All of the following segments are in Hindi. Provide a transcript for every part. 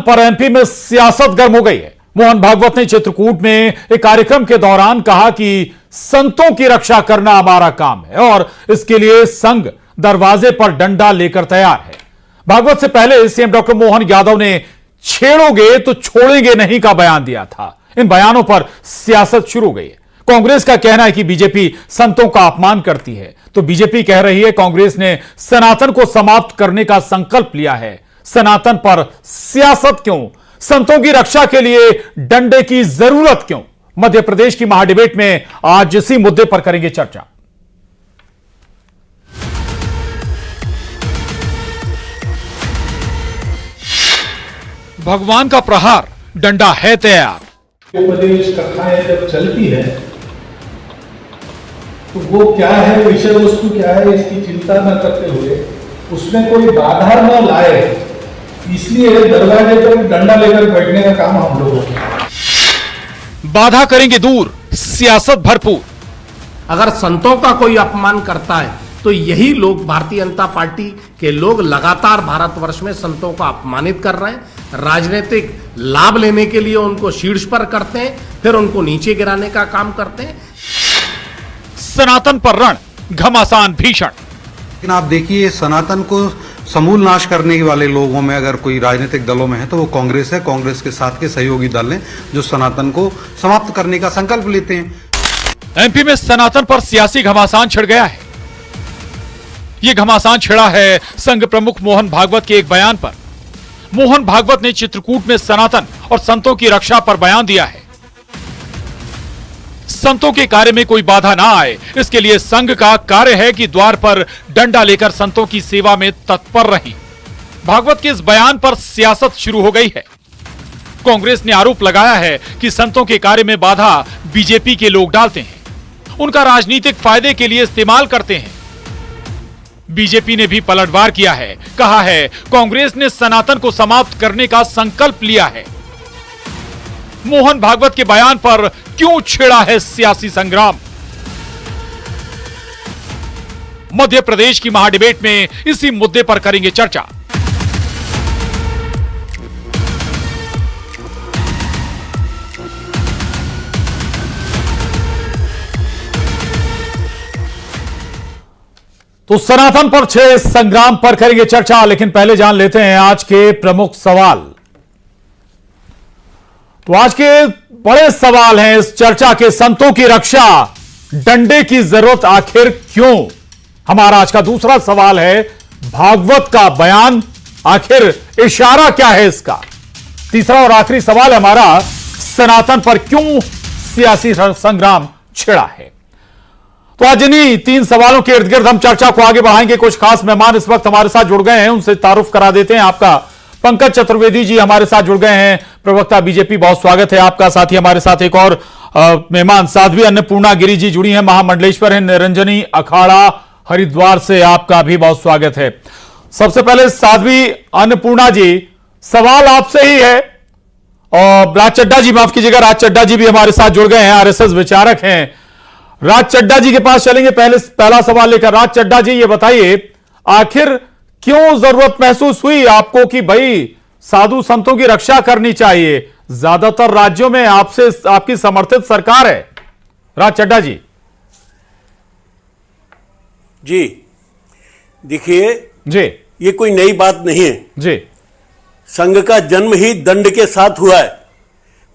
पर एमपी में सियासत गर्म हो गई है। मोहन भागवत ने चित्रकूट में एक कार्यक्रम के दौरान कहा कि संतों की रक्षा करना हमारा काम है और इसके लिए संघ दरवाजे पर डंडा लेकर तैयार है। भागवत से पहले सीएम डॉक्टर मोहन यादव ने छेड़ोगे तो छोड़ेंगे नहीं का बयान दिया था। इन बयानों पर सियासत शुरू हो गई है। कांग्रेस का कहना है कि बीजेपी संतों का अपमान करती है, तो बीजेपी कह रही है कांग्रेस ने सनातन को समाप्त करने का संकल्प लिया है। सनातन पर सियासत क्यों? संतों की रक्षा के लिए डंडे की जरूरत क्यों? मध्य प्रदेश की महाडिबेट में आज इसी मुद्दे पर करेंगे चर्चा। भगवान का प्रहार, डंडा है तैयार। उपदेश कथाएं जब चलती है तो वो क्या है, विषय वस्तु क्या है, इसकी चिंता न करते हुए उसमें कोई बाधा न लाए, इसलिए दरवाजे पर डंडा लेकर बैठने का काम हम लोगों का। बाधा करेंगे दूर, सियासत भरपूर। अगर संतों का कोई अपमान करता है तो यही लोग, भारतीय जनता पार्टी के लोग, लगातार भारतवर्ष में संतों को अपमानित कर रहे हैं। राजनीतिक लाभ लेने के लिए उनको शीर्ष पर करते हैं, फिर उनको नीचे गिराने का काम करते हैं। सनातन पर रण, घमासान भीषण। लेकिन आप देखिए, सनातन को समूल नाश करने वाले लोगों में अगर कोई राजनीतिक दलों में है तो वो कांग्रेस है। कांग्रेस के साथ के सहयोगी दल हैं जो सनातन को समाप्त करने का संकल्प लेते हैं। एमपी में सनातन पर सियासी घमासान छिड़ गया है। यह घमासान छिड़ा है संघ प्रमुख मोहन भागवत के एक बयान पर। मोहन भागवत ने चित्रकूट में सनातन और संतों की रक्षा पर बयान दिया है। संतों के कार्य में कोई बाधा ना आए, इसके लिए संघ का कार्य है कि द्वार पर डंडा लेकर संतों की सेवा में तत्पर रहें। भागवत के इस बयान पर सियासत शुरू हो गई है। कांग्रेस ने आरोप लगाया है कि संतों के कार्य में बाधा बीजेपी के लोग डालते हैं, उनका राजनीतिक फायदे के लिए इस्तेमाल करते हैं। बीजेपी ने भी पलटवार किया है, कहा है कांग्रेस ने सनातन को समाप्त करने का संकल्प लिया है। मोहन भागवत के बयान पर क्यों छिड़ा है सियासी संग्राम? मध्य प्रदेश की महाडिबेट में इसी मुद्दे पर करेंगे चर्चा। तो सनातन पर छे संग्राम पर करेंगे चर्चा, लेकिन पहले जान लेते हैं आज के प्रमुख सवाल। तो आज के बड़े सवाल हैं इस चर्चा के, संतों की रक्षा, डंडे की जरूरत आखिर क्यों? हमारा आज का दूसरा सवाल है, भागवत का बयान, आखिर इशारा क्या है इसका? तीसरा और आखिरी सवाल है हमारा, सनातन पर क्यों सियासी संग्राम छिड़ा है? तो आज इन्हीं तीन सवालों के इर्द गिर्द हम चर्चा को आगे बढ़ाएंगे। कुछ खास मेहमान इस वक्त हमारे साथ जुड़ गए हैं, उनसे तारुफ करा देते हैं। आपका पंकज चतुर्वेदी जी हमारे साथ जुड़ गए हैं, प्रवक्ता बीजेपी, बहुत स्वागत है आपका। साथ ही हमारे साथ एक और मेहमान साध्वी अन्नपूर्णा गिरी जी जुड़ी हैं, महामंडलेश्वर है, निरंजनी अखाड़ा हरिद्वार से, आपका भी बहुत स्वागत है। सबसे पहले साध्वी अन्नपूर्णा जी, सवाल आपसे ही है। और राज चड्डा जी, माफ कीजिएगा, राज चड्डा जी भी हमारे साथ जुड़ गए हैं, आरएसएस विचारक हैं। राज चड्डा जी के पास चलेंगे पहला सवाल लेकर। राज चड्डा जी, ये बताइए, आखिर क्यों जरूरत महसूस हुई आपको कि भाई साधु संतों की रक्षा करनी चाहिए? ज्यादातर राज्यों में आपसे आपकी समर्थित सरकार है। राज चड्डा जी। जी देखिए जी, ये कोई नई बात नहीं है जी। संघ का जन्म ही दंड के साथ हुआ है।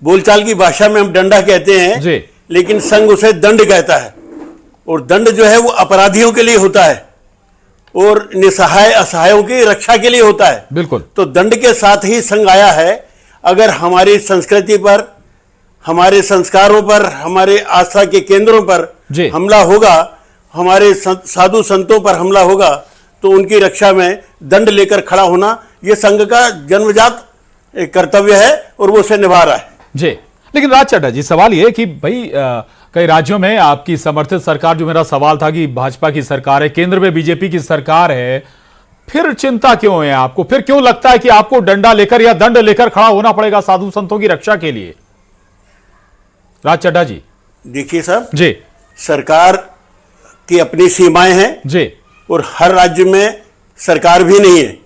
बोलचाल की भाषा में हम डंडा कहते हैं जी, लेकिन संघ उसे दंड कहता है। और दंड जो है वो अपराधियों के लिए होता है और निसहाय असहायों की रक्षा के लिए होता है। बिल्कुल। तो दंड के साथ ही संघ आया है। अगर हमारी संस्कृति पर, हमारे संस्कारों पर, हमारे आस्था के केंद्रों पर हमला होगा, हमारे साधु संतों पर हमला होगा, तो उनकी रक्षा में दंड लेकर खड़ा होना यह संघ का जन्मजात कर्तव्य है और वो उसे निभा रहा है। जी, लेकिन राज चड्डा जी, सवाल यह कि भाई कई राज्यों में आपकी समर्थित सरकार, जो मेरा सवाल था कि भाजपा की सरकार है, केंद्र में बीजेपी की सरकार है, फिर चिंता क्यों है आपको? फिर क्यों लगता है कि आपको डंडा लेकर या दंड लेकर खड़ा होना पड़ेगा साधु संतों की रक्षा के लिए? राज चड्डा जी। देखिए साहब जी, सरकार की अपनी सीमाएं हैं जी, और हर राज्य में सरकार भी नहीं है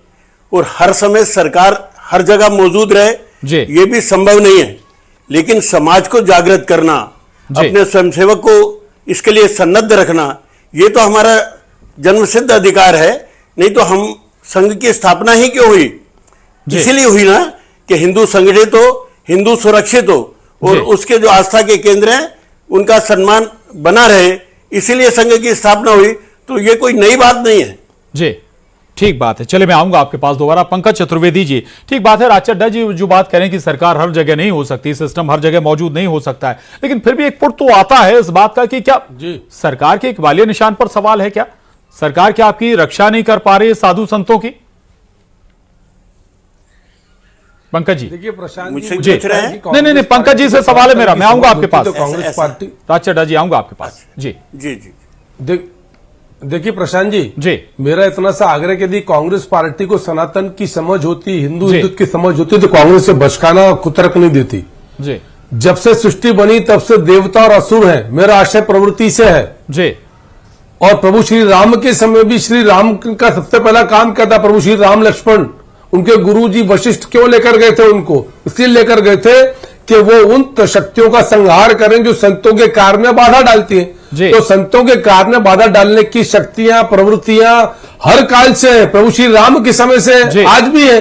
और हर समय सरकार हर जगह मौजूद रहे ये भी संभव नहीं है, लेकिन समाज को जागृत करना, अपने स्वयंसेवक को इसके लिए सन्नद्ध रखना, ये तो हमारा जन्मसिद्ध अधिकार है। नहीं तो हम संघ की स्थापना ही क्यों हुई? इसीलिए हुई ना कि हिंदू संगठित हो, हिंदू सुरक्षित हो और उसके जो आस्था के केंद्र हैं उनका सम्मान बना रहे, इसीलिए संघ की स्थापना हुई। तो ये कोई नई बात नहीं है। जी ठीक बात है, चले मैं आऊंगा आपके पास दोबारा। पंकज चतुर्वेदी जी, ठीक बात है, राज चड्ढा जी जो बात करें कि सरकार हर जगह नहीं हो सकती, सिस्टम हर जगह मौजूद नहीं हो सकता है, लेकिन फिर भी एक पुट तो आता है इस बात का कि क्या सरकार के इकबालिया निशान पर सवाल है? क्या सरकार क्या आपकी रक्षा नहीं कर पा रही साधु संतों की? पंकज जी देखिए प्रशांत मुझसे जी पूछ रहे हैं? नहीं, पंकज जी से सवाल है मेरा, मैं आऊंगा आपके पास। तो कांग्रेस पार्टी, राज चड्ढा जी आऊंगा आपके पास। जी जी जी देखिए प्रशांत जी, मेरा इतना सा आग्रह कि यदि कांग्रेस पार्टी को सनातन की समझ होती, हिंदू हिंदुत्व की समझ होती, तो कांग्रेस से बचकाना कुतर्क नहीं देती। जी जब से सृष्टि बनी तब से देवता और असुर हैं, मेरा आशय प्रवृत्ति से है। जी और प्रभु श्री राम के समय भी श्री राम का सबसे पहला काम क्या था? प्रभु श्री राम लक्ष्मण उनके गुरु जी वशिष्ठ क्यों लेकर गए थे उनको? इसलिए लेकर गए थे कि वो उन शक्तियों का संहार करें जो संतों के कार्य में बाधा डालती हैं। तो संतों के कार्य में बाधा डालने की शक्तियां, प्रवृत्तियां हर काल से है, प्रभु श्री राम के समय से आज भी है,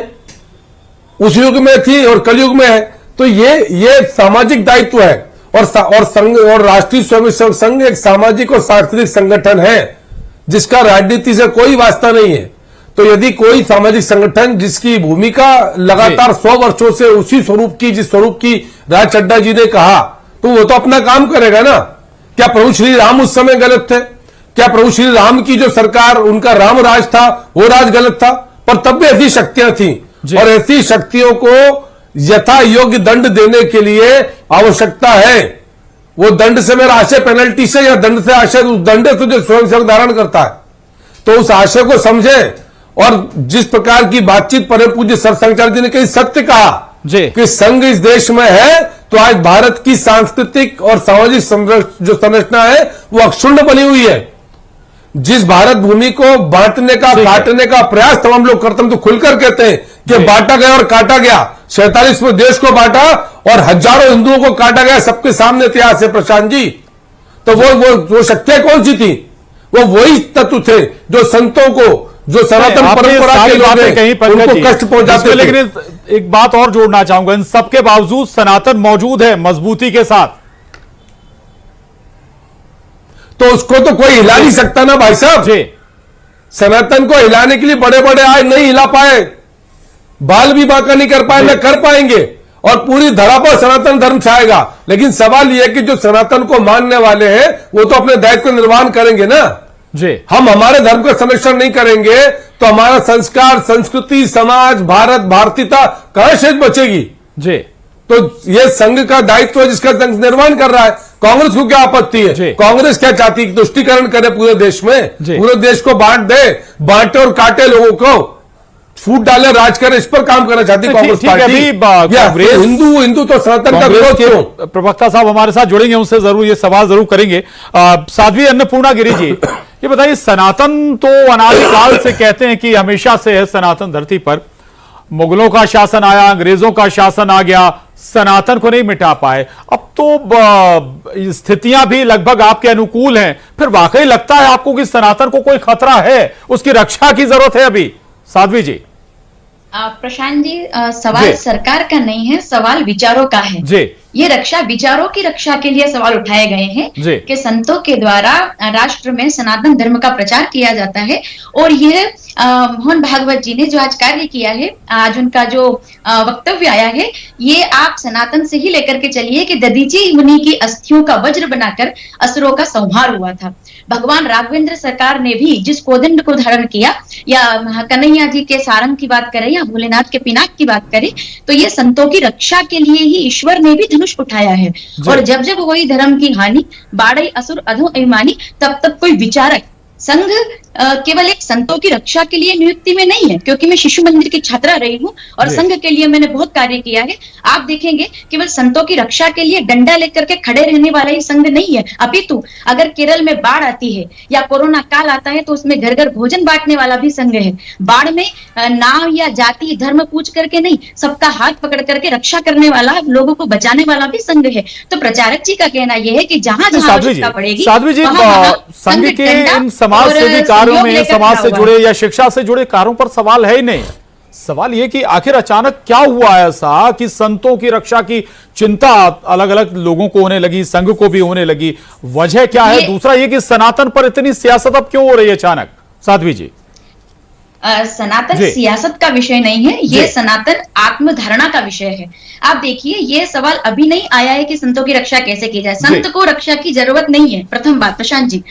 उस युग में थी और कलयुग में है। तो ये सामाजिक दायित्व है और संघ और राष्ट्रीय स्वयंसेवक संघ एक सामाजिक और सांस्कृतिक संगठन है जिसका राजनीति से कोई वास्ता नहीं है। तो यदि कोई सामाजिक संगठन जिसकी भूमिका लगातार 100 वर्षों से उसी स्वरूप की, जिस स्वरूप की राज चड्ढा जी ने कहा, तो वो तो अपना काम करेगा ना। क्या प्रभु श्री राम उस समय गलत थे? क्या प्रभु श्री राम की जो सरकार, उनका राम राज था, वो राज गलत था? पर तब भी ऐसी शक्तियां थी और ऐसी शक्तियों को यथा योग्य दंड देने के लिए आवश्यकता है। वो दंड से मेरा आशय पेनल्टी से या दंड से आशय उस दंड से जो स्वयंसेवक धारण करता है, तो उस आशय को समझे। और जिस प्रकार की बातचीत परम पूज्य शंकराचार्य जी ने कही, सत्य कहा कि संघ इस देश में है तो आज भारत की सांस्कृतिक और सामाजिक जो संरचना है वो अक्षुण्ण बनी हुई है। जिस भारत भूमि को बांटने का, काटने का प्रयास तब हम लोग करते हैं, तो खुलकर कहते हैं कि बांटा गया और काटा गया। 47वें देश को बांटा और हजारों हिंदुओं को काटा गया, सबके सामने इतिहास है प्रशांत जी। तो वो शक्तियां कौन सी थी? वो वही तत्व थे जो संतों को, जो सनातन परंपरा के लोग उनको कष्ट पहुंचाते थे। लेकिन एक बात और जोड़ना चाहूंगा, इन सबके बावजूद सनातन मौजूद है मजबूती के साथ, तो उसको तो कोई हिला नहीं सकता ना भाई साहब। सनातन को हिलाने के लिए बड़े बड़े आए, नहीं हिला पाए, बाल भी बांका नहीं कर पाए, न कर पाएंगे, और पूरी धरा पर सनातन धर्म छाएगा। लेकिन सवाल यह है कि जो सनातन को मानने वाले हैं वो तो अपने दायित्व का निर्वहन करेंगे ना। हम हमारे धर्म का संरक्षण नहीं करेंगे तो हमारा संस्कार, संस्कृति, समाज, भारत, भारतीयता कहां शेष बचेगी? तो ये संघ का दायित्व है जिसका संघ निर्वहन कर रहा है। कांग्रेस को क्या आपत्ति है? कांग्रेस क्या चाहती है? तुष्टीकरण करे पूरे देश में, पूरे देश को बांट दे, बांटे और काटे, लोगों को फूट डाले, राज करे, इस पर काम करना चाहती कांग्रेस पार्टी। हिंदू तो सनातन का विरोध क्यों? प्रवक्ता साहब हमारे साथ जुड़ेंगे, उनसे जरूर ये सवाल जरूर करेंगे। साध्वी अन्नपूर्णा गिरी जी, ये बताइए, सनातन तो अनादिकाल से कहते हैं कि हमेशा से है सनातन धरती पर। मुगलों का शासन आया, अंग्रेजों का शासन आ गया, सनातन को नहीं मिटा पाए। अब तो स्थितियां भी लगभग आपके अनुकूल हैं, फिर वाकई लगता है आपको कि सनातन को कोई खतरा है, उसकी रक्षा की जरूरत है अभी? साध्वी जी। प्रशांत जी, सवाल सरकार का नहीं है, सवाल विचारों का है। ये रक्षा विचारों की रक्षा के लिए सवाल उठाए गए हैं कि संतों के द्वारा राष्ट्र में सनातन धर्म का प्रचार किया जाता है। और यह मोहन भागवत जी ने जो आज कार्य किया है, आज उनका जो वक्तव्य आया है, ये आप सनातन से ही लेकर के चलिए कि दधीची मुनि की अस्थियों का वज्र बनाकर असुरों का संहार हुआ था। भगवान राघवेंद्र सरकार ने भी जिस कोदंड को धारण किया, या कन्हैया जी के सारंग की बात करें या भोलेनाथ के पिनाक की बात करें, तो ये संतों की रक्षा के लिए ही ईश्वर ने भी धनुष उठाया है। और जब जब हुई धर्म की हानि, बाढ़ई असुर अधो अभिमानी, तब तब कोई विचारक संघ केवल एक संतों की रक्षा के लिए नियुक्ति में नहीं है, क्योंकि मैं शिशु मंदिर की छात्रा रही हूँ और संघ के लिए मैंने बहुत कार्य किया है। आप देखेंगे केवल संतों की रक्षा के लिए डंडा लेकर के खड़े रहने वाला ही संघ नहीं है, अपितु अगर केरल में बाढ़ आती है या कोरोना काल आता है तो उसमें घर घर भोजन बांटने वाला भी संघ है। बाढ़ में नाम या जाति धर्म पूछ करके नहीं, सबका हाथ पकड़ करके रक्षा करने वाला, लोगों को बचाने वाला भी संघ है। तो प्रचारक जी का कहना यह है कि जहां जहां आवश्यकता पड़ेगी संघ के इन समाज सेवी कार्यों में, समाज से जुड़े या शिक्षा से जुड़े कार्यों पर सवाल है ही नहीं। सवाल यह कि आखिर अचानक क्या हुआ ऐसा कि संतों की रक्षा की चिंता अलग अलग लोगों को होने लगी, संघ को भी होने लगी, वजह क्या है? दूसरा ये कि सनातन पर इतनी सियासत अब क्यों हो रही है अचानक? साध्वी जी, सनातन सियासत का विषय नहीं है, ये सनातन आत्मधारणा का विषय है। आप देखिए, ये सवाल अभी नहीं आया है कि संतों की रक्षा कैसे की जाए। संत को रक्षा की जरूरत नहीं है। प्रथम बात प्रशांत जी,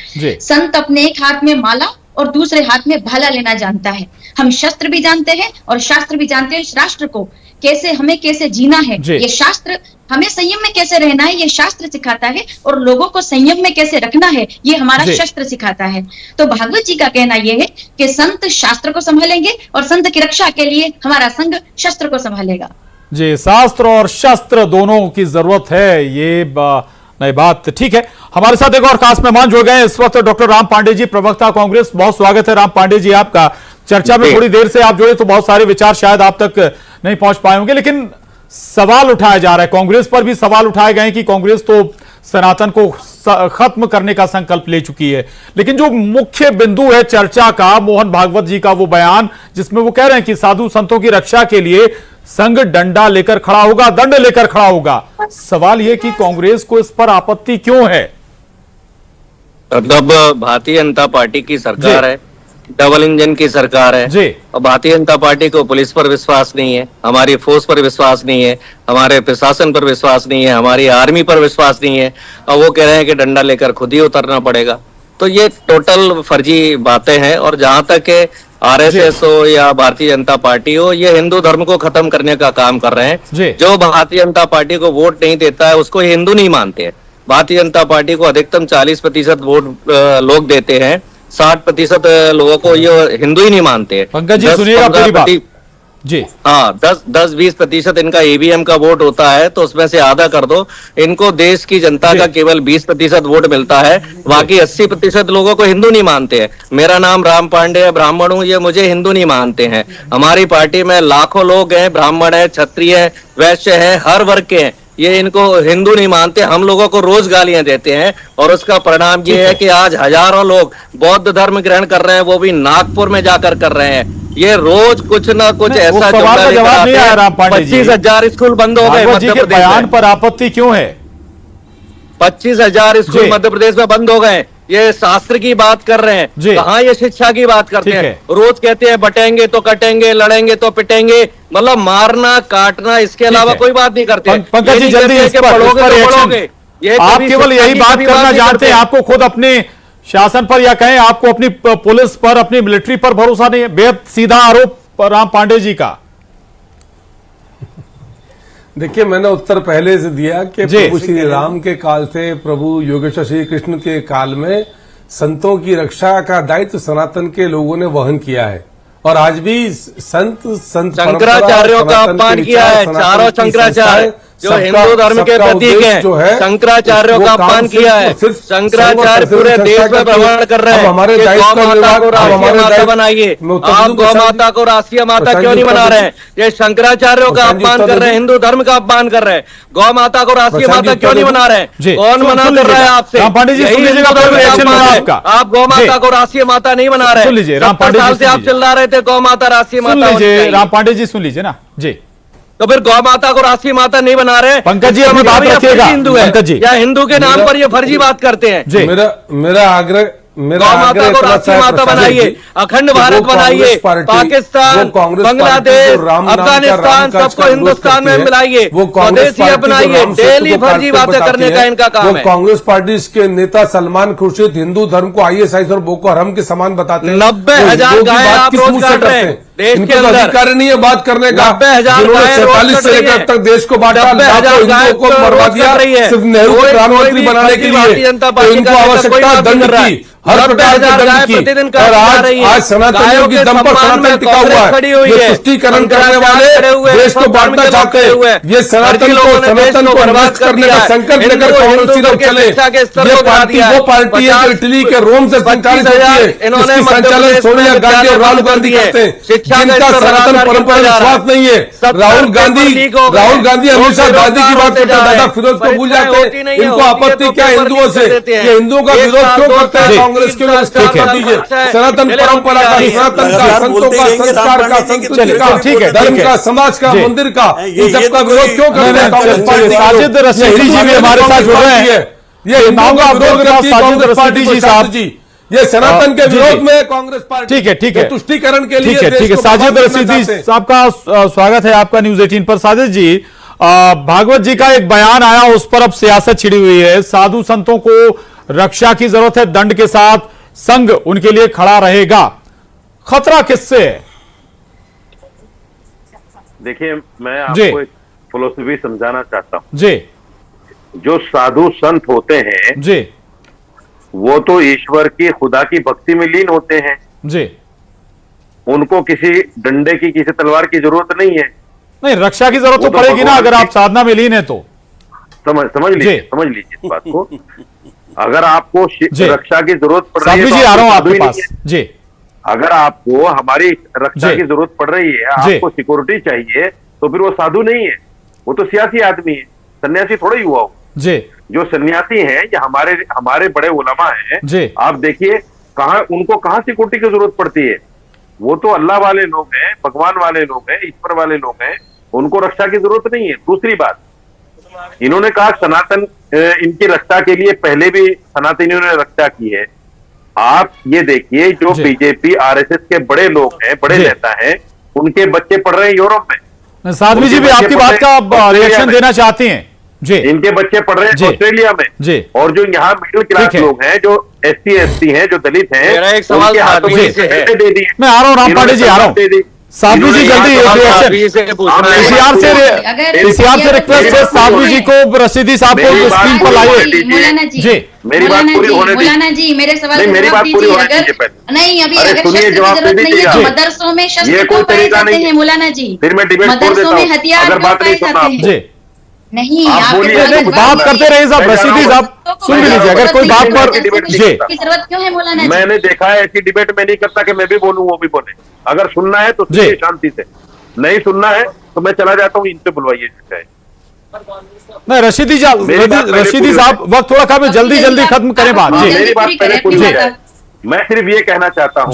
संत अपने एक हाथ में माला और दूसरे हाथ में भाला लेना जानता है। हम शस्त्र भी जानते हैं और शास्त्र भी जानते हैं। राष्ट्र को कैसे, हमें कैसे जीना है, ये शास्त्र, हमें संयम में कैसे रहना है ये शास्त्र सिखाता है, और लोगों को संयम में कैसे रखना है ये हमारा शस्त्र सिखाता है। तो भागवत जी का कहना यह है कि संत शास्त्र को संभालेंगे और संत की रक्षा के लिए हमारा संघ शस्त्र को संभालेगा। जी, शास्त्र और शस्त्र दोनों की जरूरत है, ये नई बात ठीक है। हमारे साथ एक और खास मेहमान जुड़ गए इस वक्त, डॉक्टर राम पांडे जी, प्रवक्ता कांग्रेस। बहुत स्वागत है राम पांडे जी आपका। चर्चा में थोड़ी देर से आप जुड़े तो बहुत सारे विचार शायद आप तक नहीं पहुंच पाए होंगे, लेकिन सवाल उठाया जा रहा है, कांग्रेस पर भी सवाल उठाए गए कि कांग्रेस तो सनातन को खत्म करने का संकल्प ले चुकी है, लेकिन जो मुख्य बिंदु है चर्चा का, मोहन भागवत जी का वो बयान जिसमें वो कह रहे हैं कि साधु संतों की रक्षा के लिए संघ डंडा लेकर खड़ा होगा, दंड लेकर खड़ा होगा। सवाल यह कि कांग्रेस को इस पर आपत्ति क्यों है? मतलब भारतीय जनता पार्टी की सरकार है, डबल इंजन की सरकार है जी, और भारतीय जनता पार्टी को पुलिस पर विश्वास नहीं है, हमारी फोर्स पर विश्वास नहीं है, हमारे प्रशासन पर विश्वास नहीं है, हमारी आर्मी पर विश्वास नहीं है, और वो कह रहे हैं कि डंडा लेकर खुद ही उतरना पड़ेगा। तो ये टोटल फर्जी बातें हैं। और जहां तक आरएसएस हो या भारतीय जनता पार्टी हो, ये हिंदू धर्म को खत्म करने का काम कर रहे हैं। जो भारतीय जनता पार्टी को वोट नहीं देता है उसको हिंदू नहीं मानते हैं। भारतीय जनता पार्टी को अधिकतम 40% वोट लोग देते हैं, 60% लोगों को ये हिंदू ही नहीं मानते हैं। पंकज जी सुनिएगा पूरी बात जी। हाँ, 10-20% इनका ईवीएम का वोट होता है, तो उसमें से आधा कर दो। इनको देश की जनता का केवल 20% वोट मिलता है, बाकी 80% लोगों को हिंदू नहीं मानते हैं। मेरा नाम राम पांडे है, ब्राह्मण हूँ, ये मुझे हिंदू नहीं मानते हैं। हमारी पार्टी में लाखों लोग हैं, ब्राह्मण है, क्षत्रिय है, वैश्य है, हर वर्ग के हैं, ये इनको हिंदू नहीं मानते। हम लोगों को रोज गालियां देते हैं और उसका परिणाम ये है कि आज हजारों लोग बौद्ध धर्म ग्रहण कर रहे हैं, वो भी नागपुर में जाकर कर रहे हैं। ये रोज कुछ ना कुछ ऐसा जवाब नहीं आया राम पांडे जी। 25,000 स्कूल बंद हो गए मध्य प्रदेश बयान पर आपत्ति क्यों है? 25,000 स्कूल मध्य प्रदेश में बंद हो गए। ये शास्त्र की बात कर रहे हैं, कहाँ ये शिक्षा की बात करते हैं? रोज कहते हैं बटेंगे तो कटेंगे, लड़ेंगे तो पिटेंगे, मतलब मारना काटना, इसके अलावा कोई बात नहीं करते। पंकज जी जल्दी पढ़ोगे तो पढ़ोगे। आप केवल यही बात करना जानते हैं, आपको खुद अपने शासन पर या कहें आपको अपनी पुलिस पर, अपनी मिलिट्री पर भरोसा नहीं है। बेहद सीधा आरोप राम पांडे जी का। देखिए, मैंने उत्तर पहले से दिया कि प्रभु श्री राम के काल से प्रभु योगेश्वर श्री कृष्ण के काल में संतों की रक्षा का दायित्व सनातन के लोगों ने वहन किया है, और आज भी संत शंकराचार्यों का अपमान किया है। चारों शंकराचार्य जो हिंदू धर्म के प्रतीक हैं, शंकराचार्यों का अपमान किया है। शंकराचार्य पूरे देश में भ्रमण कर रहे हैं। गौ माता को राष्ट्रीय माता बनाइए। आप गौ माता को राष्ट्रीय माता क्यों नहीं बना रहे हैं? ये शंकराचार्यों का अपमान कर रहे हैं, हिंदू धर्म का अपमान कर रहे हैं। गौ माता को राष्ट्रीय माता क्यों नहीं बना रहे हैं? कौन मना कर रहा है आपसे? आप गौ माता को राष्ट्रीय माता नहीं बना रहे हैं। 70 साल से आप चिल्ला रहे थे गौ माता राष्ट्रीय माता। राम पांडे जी सुन लीजिए ना जी। तो फिर गौ माता को राष्ट्रीय माता नहीं बना रहे? पंकज जी अपनी बात रखिएगा। हिंदू है या हिंदू के नाम पर ये फर्जी बात करते हैं। मेरा आग्रह, गौ माता को राष्ट्रीय माता बनाइए, अखंड भारत बनाइए, पाकिस्तान, बांग्लादेश, अफगानिस्तान सबको हिंदुस्तान में मिलाइए, स्वदेशी अपनाइए। डेली फर्जी बातें करने का इनका काम है। कांग्रेस पार्टी के नेता सलमान खुर्शीद हिंदू धर्म को आईएसआई और बोको हराम के समान बताते हैं। 90,000 गाय आप रोज काट रहे हैं। देश इनको के तो अंदर अधिकार नहीं है बात करने का। 90,000 जिन्होंने गायें रोज 47 कट से रही लेकर हैं। तक देश को बांटा, 90,000 लाखों हिंदुओं को गायें मरवा रोज दिया कट रही हैं। सिर्फ नेहरू को कोई प्रधानमंत्री भी बनाने के भारतीय लिए। जनता तो पार्टी इनको का नेता आवश्यकता कोई है बात दंड नहीं कर रहा की, है। हर प्रकार के 90,000 दंड गायें की। प्रतिदिन और काटी जा रही हैं। आज सनातनियों गायों की के दम पर सम्मान सनातन में टिका हुआ कांग्रेस खड़ी है। हुई ये है। तुष्टीकरण करने शंकराचार्य वाले खड़े हुए हैं, देश को सब धर्म बांटना के लोग चाहते खड़े हुए हैं। हैं। ये सनातन फर्जी को लोगों ने देश सनातन को को बर्बाद नष्ट कर करने दिया का है। संकल्प लेकर हिंदू कांग्रेस की हिंदू तरफ के चले। शिक्षा के स्तर ये को गिरा पार्टी दिया है। वो पार्टी है जो इटली के रोम से संचालित होती है, 25,000 जिसकी संचालन सोनिया गांधी और राहुल गांधी करते हैं, जिनका सनातन परंपरा विश्वास नहीं है। राहुल गांधी हमेशा दादी की बात करते हैं, दादा फिरोज को भूल जाते हैं। इनको आपत्ति क्या हिंदुओं से? ये हिंदुओं का विरोध क्यों करते हैं कांग्रेस के लोग? सनातन परंपरा का, सनातन का, संतों का, संस्कार का, संस्कृति का, धर्म का, समाज का, मंदिर का, इन सबका विरोध क्यों करते हैं कांग्रेस पार्टी? साजिद रशीदी जी भी हमारे साथ जुड़ रहे हैं। ये हिंदुओं का विरोध करती है कांग्रेस पार्टी जी जी साहब। जी। ये सनातन के विरोध में कांग्रेस पार्टी ठीक है तुष्टीकरण के लिए ठीक है साजिद रशीदी साहब का स्वागत है आपका न्यूज 18 पर। साजिद जी, भागवत जी का एक बयान आया, उस पर अब सियासत छिड़ी हुई है। साधु संतों को रक्षा की जरूरत है, दंड के साथ संघ उनके लिए खड़ा रहेगा। खतरा किससे है? देखिए, मैं आपको एक फिलोसफी समझाना चाहता हूं जी। जो साधु संत होते हैं जी, वो तो ईश्वर की, खुदा की भक्ति में लीन होते हैं जी। उनको किसी डंडे की, किसी तलवार की जरूरत नहीं है। नहीं, रक्षा की जरूरत तो पड़ेगी ना, अगर आप साधना में लीन है तो। समझ लीजिए इस बात को। अगर आपको रक्षा की जरूरत पड़ रही है जी, आ रहा हूं आपके पास जी। अगर आपको हमारी रक्षा की जरूरत पड़ रही है, आपको सिक्योरिटी चाहिए, तो फिर वो साधु नहीं है, वो तो सियासी आदमी है, सन्यासी थोड़ा ही हुआ हो जी। जो सन्यासी हैं या हमारे बड़े उलमा हैं, आप देखिए उनको कहां सिक्योरिटी की जरूरत पड़ती है। वो तो अल्लाह वाले लोग हैं, भगवान वाले लोग हैं, ईश्वर वाले लोग हैं, उनको रक्षा की जरूरत नहीं है। दूसरी बात, इन्होंने कहा सनातन इनकी रक्षा के लिए पहले भी सनातनियों ने रक्षा की है। आप ये देखिए, जो बीजेपी आरएसएस के बड़े लोग हैं, बड़े नेता हैं, उनके बच्चे पढ़ रहे हैं यूरोप में। साध्वी जी भी आपकी बात का रिएक्शन देना चाहती हैं जी। इनके बच्चे पढ़ रहे हैं ऑस्ट्रेलिया में जी। और जो यहाँ मिडिल क्लास लोग हैं, जो एसटी एसटी हैं, जो दलित हैं, एक सवाल दे दिए। मैं आ रहा हूँ राम पांडे जी, आ रहा हूँ। साध्वी जी जल्दी इसीआर से रिक्वेस्ट है, साध्वी जी को, रशीदी साहब को स्क्रीन पर लाइए जी। मेरी बात पूरी होने दीजिए। मौलाना जी, मेरे सवाल मेरी बात पूरी होने दीजिए पहले। नहीं, अभी अरे अगर सुनिए, शस्त्र की जवाब जरूरत दे नहीं है दीजिए तो आप। मदरसों में ये शस्त्र कोई क्यों पाए तरीका जाते नहीं हैं है। मौलाना जी? फिर मैं डिबेट छोड़ मदरसों देता में हूँ। हथियार अगर क्यों बात पाए नहीं सुनना जाते हैं? जी नहीं, आप आपके बोलिए, पास बात करते रहिए साहब। रशीदी साहब सुन भी लीजिए, अगर कोई बात पर जी। की जरूरत क्यों है मौलाना जी? मैंने देखा है, ऐसी डिबेट में नहीं करता कि मैं भी बोलूं वो भी बोले। अगर सुनना है तो सुनिए शांति से, नहीं सुनना है तो मैं चला जाता हूँ। इनसे बुलवाइए नहीं, रशीदी साहब वक्त थोड़ा कम है, जल्दी खत्म करें बात जी। मेरी बात पहले पूरी जाए। मैं सिर्फ ये कहना चाहता हूँ,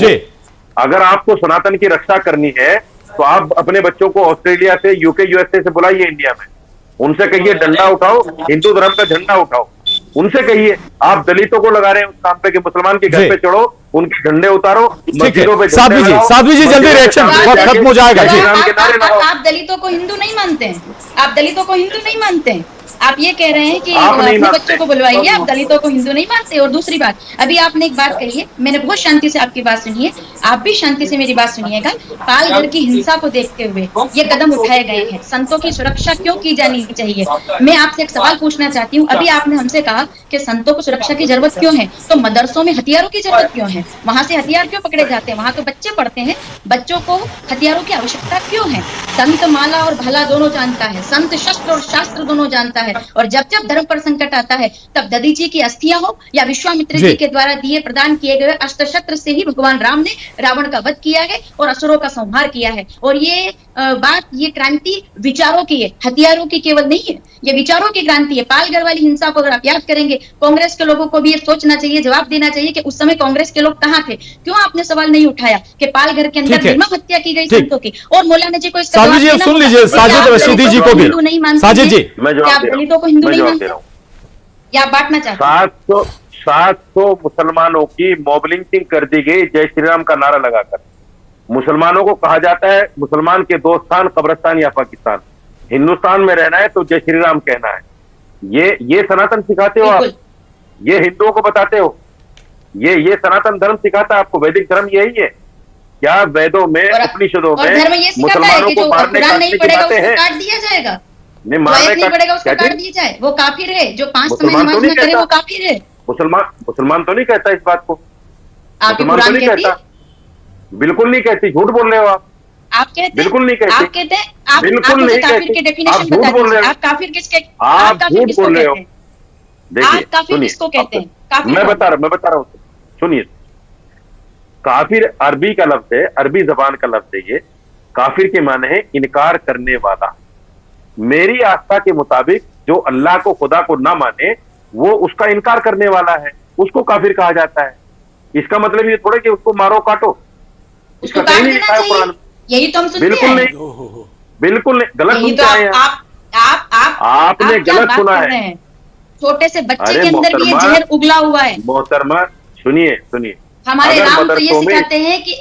अगर आपको सनातन की रक्षा करनी है तो आप अपने बच्चों को ऑस्ट्रेलिया से, यूके, यूएसए से बुलाइए इंडिया में। उनसे कहिए डंडा उठाओ, हिंदू धर्म का झंडा उठाओ। उनसे कहिए, आप दलितों को लगा रहे हैं उस काम पे कि मुसलमान के घर पे चढ़ो, उनके झंडे उतारो, मस्जिदों पे। साध्वी जी जल्दी रिएक्शन खत्म हो जाएगा जी। आप दलितों को हिंदू नहीं मानते हैं? आप दलितों को हिंदू नहीं मानते हैं? आप ये कह रहे हैं कि अपने बच्चों को बुलवाइए, आप दलितों को हिंदू नहीं मानते। और दूसरी बात, अभी आपने एक बात कही है, मैंने बहुत शांति से आपकी बात सुनी है, आप भी शांति से मेरी बात सुनिएगा। पालघर की हिंसा को देखते हुए ये कदम उठाए गए हैं। संतों की सुरक्षा क्यों की जानी चाहिए? मैं आपसे एक सवाल पूछना चाहती हूँ। अभी आपने हमसे कहा कि संतों को सुरक्षा की जरूरत क्यों है, तो मदरसों में हथियारों की जरूरत क्यों है? वहां से हथियार क्यों पकड़े जाते हैं? वहां तो बच्चे पढ़ते हैं, बच्चों को हथियारों की आवश्यकता क्यों है? संत माला और भला दोनों जानता है, संत शस्त्र और शास्त्र दोनों जानता है। और जब जब धर्म पर संकट आता है, तब दधी जी की अस्थियां हो या विश्वामित्र जी के द्वारा दिए प्रदान किए गए अस्त्र शस्त्र से ही भगवान राम ने रावण का वध किया है और असुरों का संहार किया है। और ये ये क्रांति विचारों की है, हथियारों की केवल नहीं है, ये विचारों की क्रांति है। पालघर वाली हिंसा को अगर आप याद करेंगे, कांग्रेस के लोगों को भी ये सोचना चाहिए, जवाब देना चाहिए कि उस समय कांग्रेस के लोग कहाँ थे? क्यों आपने सवाल नहीं उठाया कि पालघर के अंदर निर्मम हत्या की गई संतों की? और मौलाना जी को इसका सुन लीजिए, साजिद रशीदी जी को भी। साजिद जी, आप दलितों को हिंदू नहीं मानते या बांटना चाहते? 700 मुसलमानों की मॉब लिंचिंग कर दी गई जय श्री राम का नारा लगाकर। मुसलमानों को कहा जाता है मुसलमान के दो स्थान, कब्रिस्तान या पाकिस्तान। हिंदुस्तान में रहना है तो जय श्री राम कहना है। ये सनातन सिखाते हो आप, ये हिंदुओं को बताते हो, ये सनातन धर्म सिखाता है आपको। वैदिक धर्म यही है। क्या वेदों में उपनिषदों और में धर्म ये सिखाता है मुसलमानों कि को जो मारने कुरान नहीं काटने की पढ़ेगा बातें उसको हैं? काट दिया जाएगा, नहीं, जो मारने आयत नहीं पढ़ेगा उसको कहते काट हैं? दिया जाए, वो काफिर है। जो 5 समय मुसलमान तो नमाज नहीं न करे कहता। वो काफिर है। मुसलमान तो नहीं कहता इस बात को, आपकी मुसलमान तो कुरान नहीं कहती है? कहता, बिल्कुल नहीं कहती, झूठ बोल रहे हो आप। आप कहते हैं? बिल्कुल नहीं कहती। आप कहते हैं? आप बिल्कुल मुझे नहीं काफिर कहती। की आप डेफिनेशन झूठ बता बोल रहे दीजिए। हो। आप काफिर किसके आप काफिर झूठ किसको बोल रहे कहते हो। हैं? देखिए, आप काफिर सुनिए, किसको कहते हैं? काफिर मैं कौन? बता रहा हूं, सुनिए। काफिर अरबी का लफ्ज है, अरबी जबान का लफ्ज है ये। काफिर के माने है इनकार करने वाला। मेरी आस्था के मुताबिक जो अल्लाह को, खुदा को ना माने, वो उसका इनकार करने वाला है, उसको काफिर कहा जाता है। इसका मतलब ये थोड़ा कि उसको मारो काटो, उसको इसका काट कहीं नहीं देना लिखा है चाहिए। कुरान में। यही तो हम सुनते बिल्कुल हैं। नहीं, बिल्कुल नहीं, गलत यही सुनते तो आए हैं। आपने क्या गलत बात सुना कर है। रहे हैं? छोटे से बच्चे अरे के अंदर भी ये मोहतरमा, जहर उगला हुआ है। मोहतरमा, सुनिए, हमारे अगर राम तो ये मदरसों में- सिखाते हैं कि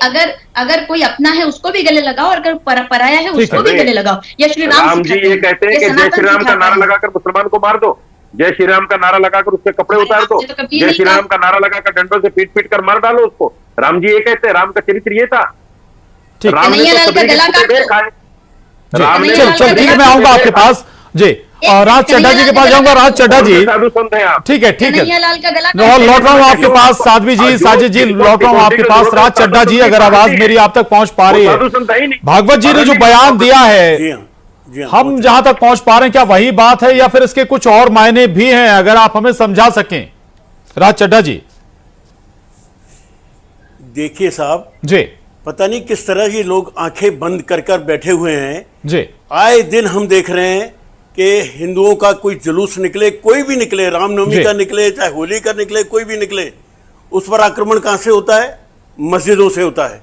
अगर कोई अपना है उसको भी गले लगाओ, और अगर पराया है उसको भी है। गले लगाओ। ये श्री राम जी ये कहते हैं कि जय श्री राम का नारा लगाकर मुसलमान को मार दो, जय श्री राम का नारा लगाकर उसके कपड़े उतार दो, तो कभी जय नहीं श्री कहा। राम का नारा लगाकर डंडों से पीट पीट कर मार डालो उसको। राम जी ये कहते हैं, राम का चरित्र ये था। ठीक। राम ने कन्हैया तो लाल का सभी के गला पुतले काट दो। खाए। जी, राम ने कन्हैया चल लाल चल का ठीक है, गला मैं आऊंगा काट आपके दो। पास जी। और राज चड्ढा जी के पास जाऊंगा। राज चड्ढा जी, साधु संत है आप। ठीक है कन्हैया लाल का गला और लौट रहा हूँ आपके पास। साध्वी जी, जो- साजिद जी, लौट रहा हूँ आपके पास। राज चड्ढा जी, अगर आवाज मेरी आप तक पहुंच पा रही साधु है, संत है ही नहीं। भागवत जी ने जो बयान दिया है, जी हाँ, जी हाँ, हम जहां तक पहुंच पा रहे हैं, क्या वही बात है या फिर इसके कुछ और मायने भी हैं? अगर आप हमें समझा सकें राज चड्ढा जी। देखिए साहब, जी पता नहीं किस तरह ये लोग आंखें बंद कर कर बैठे हुए हैं। जी आए दिन हम देख रहे हैं कि हिंदुओं का कोई जुलूस निकले, कोई भी निकले, रामनवमी जी। का निकले, चाहे होली का निकले, कोई भी निकले, उस पर आक्रमण कहां से होता है? मस्जिदों से होता है।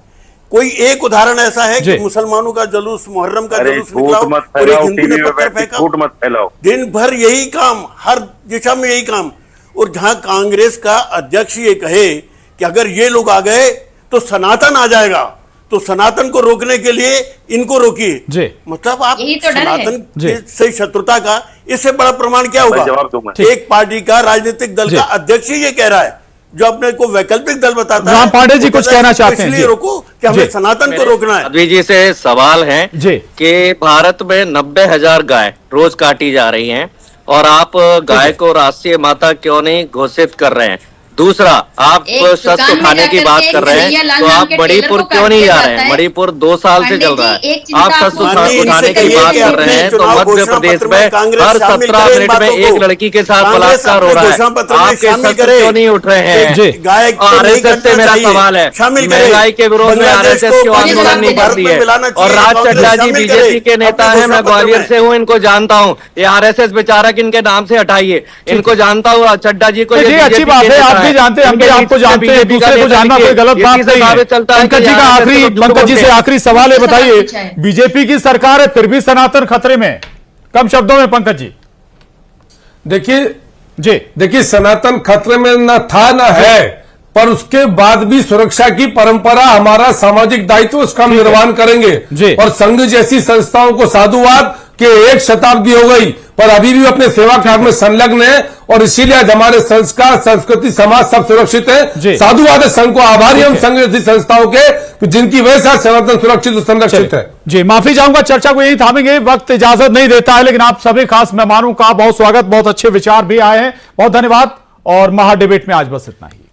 कोई एक उदाहरण ऐसा है जी। कि मुसलमानों का जुलूस, मुहर्रम का अरे जुलूस झूठ निकला मत और एक फैलाओ, हिंदू टीवी ने में पत्थर बैठ के फेंका। झूठ मत फैलाओ। दिन भर यही काम, हर दिशा में यही काम। और जहां कांग्रेस का अध्यक्ष ये कहे कि अगर ये लोग आ गए तो सनातन आ जाएगा, तो सनातन को रोकने के लिए इनको रोकिए। जी। मतलब आप यही तो डर है। सनातन जी। से शत्रुता का इससे बड़ा प्रमाण क्या मैं जवाब होगा? दूंगा। एक पार्टी का राजनीतिक दल जी। का अध्यक्ष ही ये कह रहा है, जो अपने को वैकल्पिक दल बताता है। राम पांडे जी वो कुछ कहता है, कहना इसको चाहते हैं। इसलिए जी। रोको कि हमें जी। सनातन को रोकना है। साध्वी जी से सवाल है जी। कि भारत में 90,000 गाय रोज काटी जा रही हैं और आप गाय को राष्ट्रीय माता क्यों नहीं घोषित कर रहे हैं? दूसरा, आप एक शस्त्र दुकान में उठाने की जाकर बात के कर रहे कन्हैया हैं, लाल तो नाम आप के मणिपुर टेलर को क्यों नहीं काट जा दिया रहे जाता हैं? है। मणिपुर 2 साल से पांडे चल रहा जी, है। एक चिंता आप शस्त्र आपको- माननीय उठाने इनसे की कहिए बात कि कर रहे अपने हैं, तो चुनाव मध्य घोषणा प्रदेश पत्र में में कांग्रेस हर शामिल 17 करे इन मिनट में बातों एक को। लड़की के साथ कांग्रेस बलात्कार हो अपने रहा घोषणा है। पत्र में आपके शामिल शस्त्र करे। क्यों नहीं उठ रहे हैं? जी। गाय को नहीं आरएसएस से करना मेरा चाहिए। सवाल है, शामिल करे। महंगाई के विरोध में बांग्लादेश आरएसएस को क्यों कांग्रेस आंदोलन नहीं भारत करती में है? मिलाना और चाहिए, राज कांग्रेस चड्ढा जी शामिल बीजेपी करे। के नेता अपने हैं, मैं घोषणा पत्र ग्वालियर में। से हूँ, इनको जानता हूँ। ये आरएसएस बेचारा किनके नाम से हटाइए, इनको जानता हूँ चड्ढा जी को। जी, ये अच्छी बीजेपी बात के है, नेता आप भी हैं। जानते हैं, हम भी इनके आपको बीच में जानते हैं, बीजेपी का दूसरे को नेता जानना देखिए, कोई गलत इसी बात से नहीं है। साबित चलता है पंकज कि जी का आरएसएस आखिरी, को झूठ पंकज जी बोलते से हैं। आखिरी सवाल है, दूसरा बताइए, पूछा है। बीजेपी की सरकार है फिर भी सनातन खतरे में, कम शब्दों में पंकज जी। देखिए सनातन खतरे में ना था ना है, पर उसके बाद भी सुरक्षा की परंपरा हमारा सामाजिक दायित्व उसका हम निर्वहन करेंगे। और संघ जैसी संस्थाओं को साधुवाद के 1 शताब्दी हो गई, पर अभी भी अपने सेवा कार्य में संलग्न है, और इसीलिए आज हमारे संस्कार, संस्कृति, समाज सब सुरक्षित है। साधुवाद है संघ को, आभारी हम संघ जैसी संस्थाओं के जिनकी वजह से सनातन सुरक्षित और संरक्षित है। जी, माफी चाहूंगा, चर्चा को यही थामेंगे, वक्त इजाजत नहीं देता है, लेकिन आप सभी खास मेहमानों का बहुत स्वागत, बहुत अच्छे विचार भी आए हैं, बहुत धन्यवाद। और महा डिबेट में आज बस इतना ही।